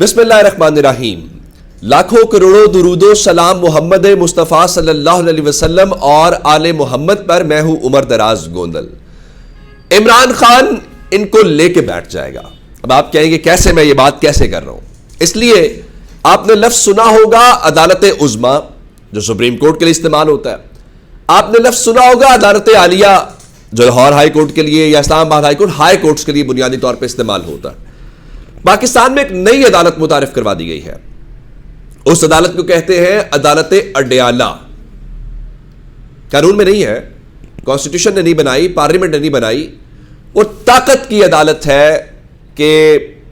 بسم اللہ الرحمن الرحیم۔ لاکھوں کروڑوں درود و سلام محمد مصطفیٰ صلی اللہ علیہ وسلم اور آل محمد پر۔ میں ہوں عمر دراز گوندل۔ عمران خان ان کو لے کے بیٹھ جائے گا۔ اب آپ کہیں گے کیسے، میں یہ بات کیسے کر رہا ہوں؟ اس لیے آپ نے لفظ سنا ہوگا عدالت عظمیٰ، جو سپریم کورٹ کے لیے استعمال ہوتا ہے۔ آپ نے لفظ سنا ہوگا عدالت عالیہ، جو لاہور ہائی کورٹ کے لیے یا اسلام آباد ہائی کورٹ، ہائی کورٹس کے لیے بنیادی طور پہ استعمال ہوتا ہے۔ پاکستان میں ایک نئی عدالت متعارف کروا دی گئی ہے۔ اس عدالت کو کہتے ہیں عدالت اڈیالہ۔ قانون میں نہیں ہے، کانسٹیٹیوشن نے نہیں بنائی، پارلیمنٹ نے نہیں بنائی، وہ طاقت کی عدالت ہے کہ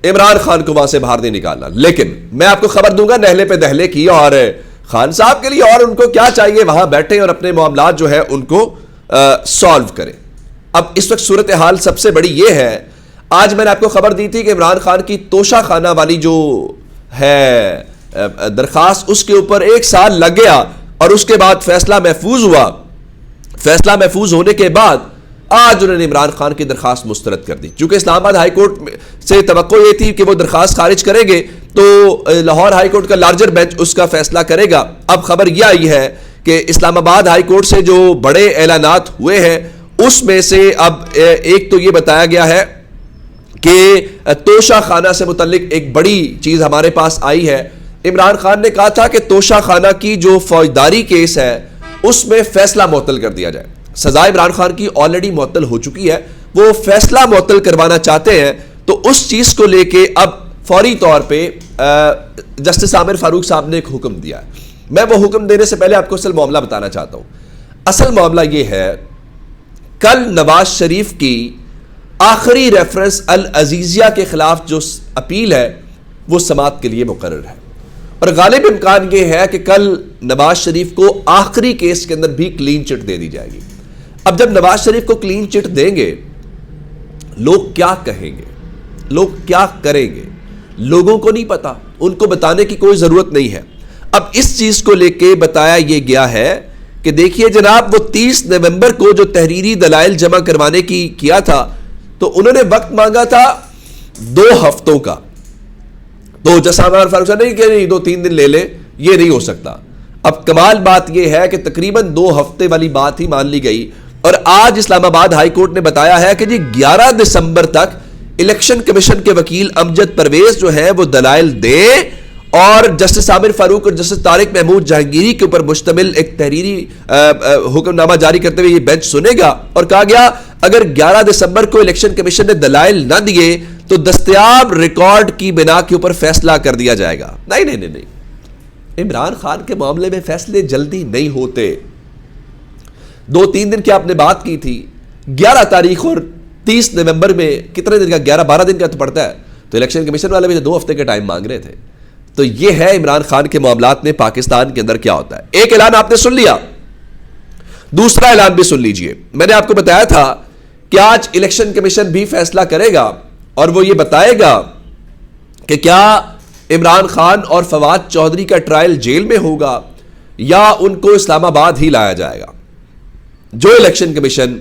عمران خان کو وہاں سے باہر نہیں نکالنا۔ لیکن میں آپ کو خبر دوں گا نہلے پہ دہلے کی، اور خان صاحب کے لیے اور ان کو کیا چاہیے، وہاں بیٹھیں اور اپنے معاملات جو ہے ان کو سالو کریں۔ اب اس وقت صورتحال سب سے بڑی یہ ہے، آج میں نے آپ کو خبر دی تھی کہ عمران خان کی توشہ خانہ والی جو ہے درخواست، اس کے اوپر 1 سال لگ گیا اور اس کے بعد فیصلہ محفوظ ہوا۔ فیصلہ محفوظ ہونے کے بعد آج انہوں نے عمران خان کی درخواست مسترد کر دی۔ چونکہ اسلام آباد ہائی کورٹ سے توقع یہ تھی کہ وہ درخواست خارج کریں گے تو لاہور ہائی کورٹ کا لارجر بینچ اس کا فیصلہ کرے گا۔ اب خبر یہ آئی ہے کہ اسلام آباد ہائی کورٹ سے جو بڑے اعلانات ہوئے ہیں اس میں سے اب ایک تو یہ بتایا گیا ہے کہ توشہ خانہ سے متعلق ایک بڑی چیز ہمارے پاس آئی ہے۔ عمران خان نے کہا تھا کہ توشہ خانہ کی جو فوجداری کیس ہے اس میں فیصلہ معطل کر دیا جائے۔ سزا عمران خان کی آلریڈی معطل ہو چکی ہے، وہ فیصلہ معطل کروانا چاہتے ہیں، تو اس چیز کو لے کے اب فوری طور پہ جسٹس عامر فاروق صاحب نے ایک حکم دیا ہے۔ میں وہ حکم دینے سے پہلے آپ کو اصل معاملہ بتانا چاہتا ہوں۔ اصل معاملہ یہ ہے، کل نواز شریف کی آخری ریفرنس العزیزیہ کے خلاف جو اپیل ہے وہ سماعت کے لیے مقرر ہے، اور غالب امکان یہ ہے کہ کل نواز شریف کو آخری کیس کے اندر بھی کلین چٹ دے دی جائے گی۔ اب جب نواز شریف کو کلین چٹ دیں گے، لوگ کیا کہیں گے، لوگ کیا کریں گے، لوگوں کو نہیں پتا، ان کو بتانے کی کوئی ضرورت نہیں ہے۔ اب اس چیز کو لے کے بتایا یہ گیا ہے کہ دیکھیے جناب، وہ 30 نومبر کو جو تحریری دلائل جمع کروانے کی کیا تھا تو انہوں نے وقت مانگا تھا 2 ہفتوں کا، تو جیسا عامر فاروق صاحب نے کہ نہیں 2-3 دن لے لے، یہ نہیں ہو سکتا۔ اب کمال بات یہ ہے کہ تقریباً 2 ہفتے والی بات ہی مان لی گئی، اور آج اسلام آباد ہائی کورٹ نے بتایا ہے کہ جی 11 دسمبر تک الیکشن کمیشن کے وکیل امجد پرویز جو ہے وہ دلائل دیں، اور جسٹس عامر فاروق اور جسٹس طارق محمود جہانگیری کے اوپر مشتمل ایک تحریری حکم نامہ جاری کرتے ہوئے یہ بینچ سنے گا۔ اور کہا گیا اگر 11 دسمبر کو الیکشن کمیشن نے دلائل نہ دیے تو دستیاب ریکارڈ کی بنا کے اوپر فیصلہ کر دیا جائے گا۔ نہیں، عمران خان کے معاملے میں فیصلے جلدی نہیں ہوتے۔ 2-3 دن کی آپ نے بات کی تھی، 11 تاریخ اور 30 نومبر میں کتنے دن کا، 11-12 دن کا تو پڑتا ہے، تو الیکشن کمیشن والے بھی 2 ہفتے کا ٹائم مانگ رہے تھے۔ تو یہ ہے عمران خان کے معاملات میں پاکستان کے اندر کیا ہوتا ہے۔ ایک اعلان آپ نے سن لیا، دوسرا اعلان بھی سن لیجئے۔ میں نے آپ کو بتایا تھا کہ آج الیکشن کمیشن بھی فیصلہ کرے گا، اور وہ یہ بتائے گا کہ کیا عمران خان اور فواد چودھری کا ٹرائل جیل میں ہوگا یا ان کو اسلام آباد ہی لایا جائے گا۔ جو الیکشن کمیشن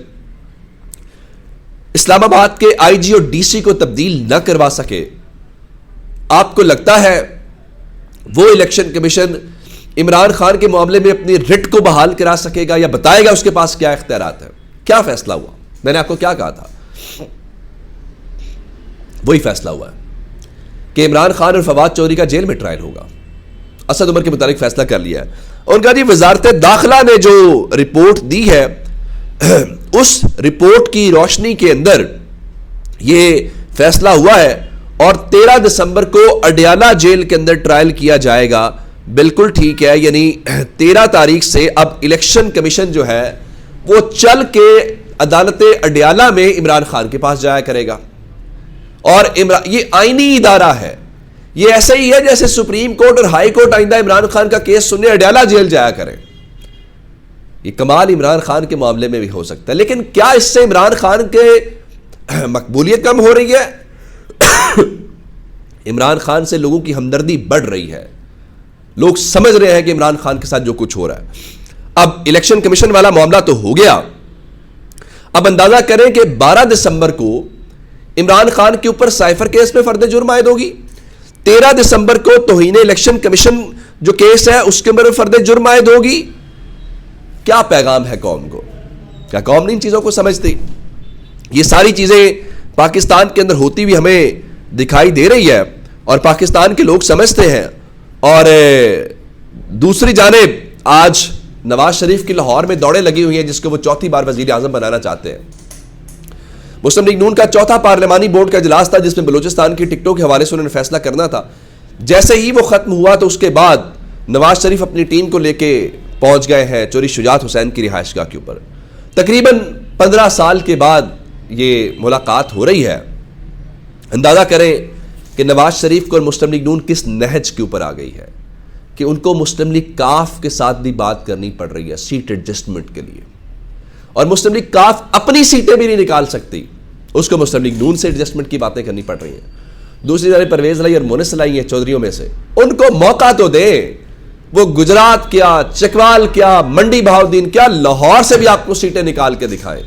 اسلام آباد کے آئی جی اور ڈی سی کو تبدیل نہ کروا سکے، آپ کو لگتا ہے وہ الیکشن کمیشن عمران خان کے معاملے میں اپنی رٹ کو بحال کرا سکے گا، یا بتائے گا اس کے پاس کیا اختیارات ہیں؟ کیا فیصلہ ہوا؟ میں نے آپ کو کیا کہا تھا، وہی فیصلہ ہوا ہے کہ عمران خان اور فواد چودھری کا جیل میں ٹرائل ہوگا۔ اسد عمر کے متعلق فیصلہ کر لیا ہے، اور کہا جی وزارت داخلہ نے جو رپورٹ دی ہے اس رپورٹ کی روشنی کے اندر یہ فیصلہ ہوا ہے، اور 13 دسمبر کو اڈیالہ جیل کے اندر ٹرائل کیا جائے گا۔ بالکل ٹھیک ہے، یعنی 13 تاریخ سے اب الیکشن کمیشن جو ہے وہ چل کے عدالت اڈیالہ میں عمران خان کے پاس جایا کرے گا، اور یہ آئینی ادارہ ہے، یہ ایسا ہی ہے جیسے سپریم کورٹ اور ہائی کورٹ آئندہ عمران خان کا کیس سننے اڈیالہ جیل جایا کرے۔ یہ کمال عمران خان کے معاملے میں بھی ہو سکتا ہے، لیکن کیا اس سے عمران خان کے مقبولیت کم ہو رہی ہے؟ عمران خان سے لوگوں کی ہمدردی بڑھ رہی ہے، لوگ سمجھ رہے ہیں کہ عمران خان کے ساتھ جو کچھ ہو رہا ہے۔ اب الیکشن کمیشن والا معاملہ تو ہو گیا، اب اندازہ کریں کہ 12 دسمبر کو عمران خان کے اوپر سائفر کیس میں فرد جرم عائد ہوگی، 13 دسمبر کو توہین الیکشن کمیشن جو کیس ہے اس کے اندر فرد جرم عائد ہوگی. کیا پیغام ہے قوم کو؟ کیا قوم نہیں ان چیزوں کو سمجھتی؟ یہ ساری چیزیں پاکستان کے اندر ہوتی ہوئی ہمیں دکھائی دے رہی ہے اور پاکستان کے لوگ سمجھتے ہیں. اور دوسری جانب آج نواز شریف کی لاہور میں دوڑیں لگی ہوئی ہیں جس کو وہ چوتھی بار وزیر اعظم بنانا چاہتے ہیں. مسلم لیگ نون کا چوتھا پارلیمانی بورڈ کا اجلاس تھا جس میں بلوچستان کی ٹکٹوں کے حوالے سے انہوں نے فیصلہ کرنا تھا. جیسے ہی وہ ختم ہوا تو اس کے بعد نواز شریف اپنی ٹیم کو لے کے پہنچ گئے ہیں چوری شجاعت حسین کی رہائش گاہ کے اوپر. تقریباً 15 سال کے بعد یہ ملاقات ہو رہی ہے. اندازہ کریں کہ نواز شریف کو اور مسلم لیگ نون کس نہج کے اوپر آ گئی ہے کہ ان کو مسلم لیگ کاف کے ساتھ بھی بات کرنی پڑ رہی ہے سیٹ ایڈجسٹمنٹ کے لیے. اور مسلم لیگ کاف اپنی سیٹیں بھی نہیں نکال سکتی, اس کو مسلم لیگ نون سے ایڈجسٹمنٹ کی باتیں کرنی پڑ رہی ہیں. دوسری جانب پرویز لائی اور مونس لائی ہیں چودھریوں میں سے, ان کو موقع تو دیں. وہ گجرات کیا, چکوال کیا, منڈی بہاؤدین کیا, لاہور سے بھی آپ کو سیٹیں نکال کے دکھائیں.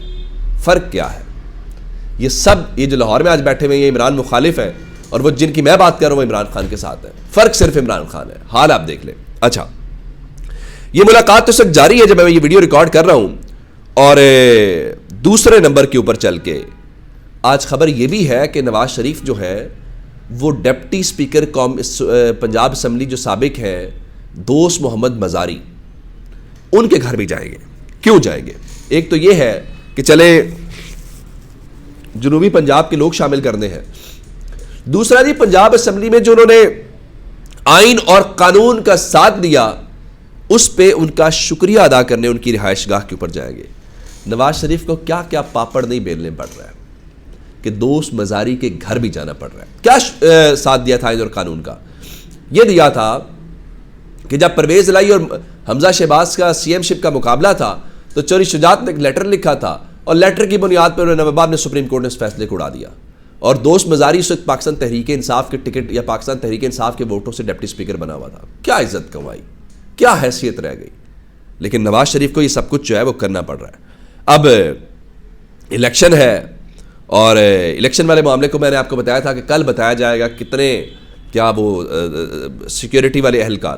فرق کیا ہے؟ یہ سب یہ جو لاہور میں آج بیٹھے ہوئے ہیں یہ عمران مخالف ہیں اور وہ جن کی میں بات کر رہا ہوں وہ عمران خان کے ساتھ ہے. فرق صرف عمران خان ہے. حال آپ دیکھ لیں. اچھا, یہ ملاقات تو سب جاری ہے جب میں یہ ویڈیو ریکارڈ کر رہا ہوں. اور دوسرے نمبر کے اوپر چل کے آج خبر یہ بھی ہے کہ نواز شریف جو ہے وہ ڈپٹی اسپیکر پنجاب اسمبلی جو سابق ہیں دوست محمد مزاری, ان کے گھر بھی جائیں گے. کیوں جائیں گے؟ ایک تو یہ ہے کہ چلے جنوبی پنجاب کے لوگ شامل کرنے ہیں. دوسرا جی پنجاب اسمبلی میں جو انہوں نے آئین اور قانون کا ساتھ دیا اس پہ ان کا شکریہ ادا کرنے ان کی رہائش گاہ کے اوپر جائیں گے. نواز شریف کو کیا کیا پاپڑ نہیں بیلنے پڑ رہا ہے کہ دوست مزاری کے گھر بھی جانا پڑ رہا ہے. کیا ساتھ دیا تھا آئین اور قانون کا؟ یہ دیا تھا کہ جب پرویز لائی اور حمزہ شہباز کا سی ایم شپ کا مقابلہ تھا تو چوری شجاعت نے ایک لیٹر لکھا تھا اور لیٹر کی بنیاد پر نواب نے سپریم کورٹ نے اس فیصلے کو اڑا دیا. اور دوست مزاری اس وقت پاکستان تحریک انصاف کے ٹکٹ یا پاکستان تحریک انصاف کے ووٹوں سے ڈپٹی اسپیکر بنا ہوا تھا. کیا عزت کمائی, کیا حیثیت رہ گئی. لیکن نواز شریف کو یہ سب کچھ جو ہے وہ کرنا پڑ رہا ہے. اب الیکشن ہے اور الیکشن والے معاملے کو میں نے آپ کو بتایا تھا کہ کل بتایا جائے گا کتنے کیا وہ سیکیورٹی والے اہلکار.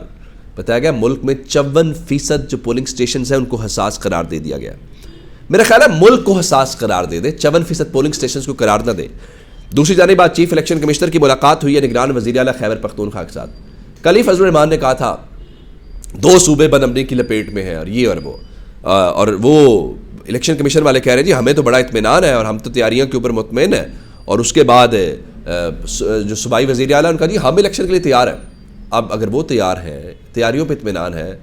بتایا گیا ملک میں 54% جو پولنگ سٹیشنز ہیں ان کو حساس قرار دے دیا گیا. میرا خیال ہے ملک کو حساس قرار دے دے, 54% پولنگ سٹیشنز کو قرار نہ دے. دوسری جانب بات چیف الیکشن کمشنر کی ملاقات ہوئی ہے نگران وزیر اعلیٰ خیبر پختونخوا کے ساتھ. کل ہی فضل الرحمان نے کہا تھا 2 صوبے بد امنی کی لپیٹ میں ہیں اور یہ اور وہ الیکشن کمیشن والے کہہ رہے ہیں جی ہمیں تو بڑا اطمینان ہے اور ہم تو تیاریوں کے اوپر مطمئن ہیں. اور اس کے بعد جو صوبائی وزیر اعلیٰ ان کا جی ہم الیکشن کے لیے تیار ہیں. اب اگر وہ تیار ہیں, تیاریوں پہ اطمینان ہے,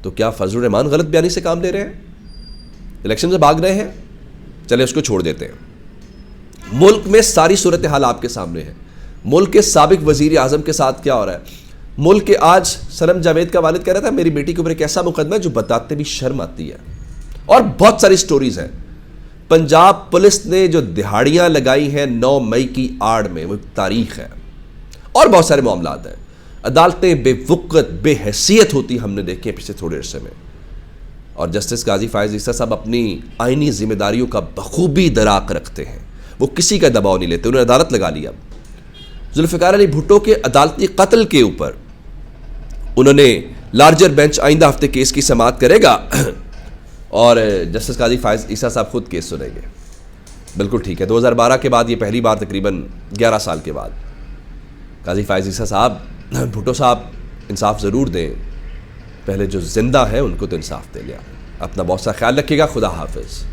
تو کیا فضل الرحمان غلط بیانی سے کام لے رہے ہیں, الیکشن سے بھاگ رہے ہیں؟ چلے اس کو چھوڑ دیتے ہیں. ملک میں ساری صورتحال آپ کے سامنے ہے. ملک کے سابق وزیر اعظم کے ساتھ کیا ہو رہا ہے. ملک کے آج سنم جاوید کا والد کہہ رہا تھا میری بیٹی کے اوپر ایک ایسا مقدمہ ہے جو بتاتے بھی شرم آتی ہے. اور بہت ساری سٹوریز ہیں. پنجاب پولیس نے جو دہاڑیاں لگائی ہیں 9 مئی کی آڑ میں وہ ایک تاریخ ہے. اور بہت سارے معاملات ہیں. عدالتیں بے وقت بے حیثیت ہوتی ہم نے دیکھے پچھلے تھوڑے عرصے میں. اور جسٹس قاضی فائز عیسیٰ صاحب اپنی آئینی ذمہ داریوں کا بخوبی دراق رکھتے ہیں. وہ کسی کا دباؤ نہیں لیتے. انہوں نے عدالت لگا لیا. ذوالفقار علی بھٹو کے عدالتی قتل کے اوپر انہوں نے لارجر بینچ آئندہ ہفتے کیس کی سماعت کرے گا اور جسٹس قاضی فائز عیسیٰ صاحب خود کیس سنیں گے. بالکل ٹھیک ہے. 2012 کے بعد یہ پہلی بار تقریباً 11 سال کے بعد قاضی فائز عیسیٰ صاحب, بھٹو صاحب انصاف ضرور دیں. پہلے جو زندہ ہیں ان کو تو انصاف دے لیا. اپنا بہت سا خیال رکھیے گا. خدا حافظ.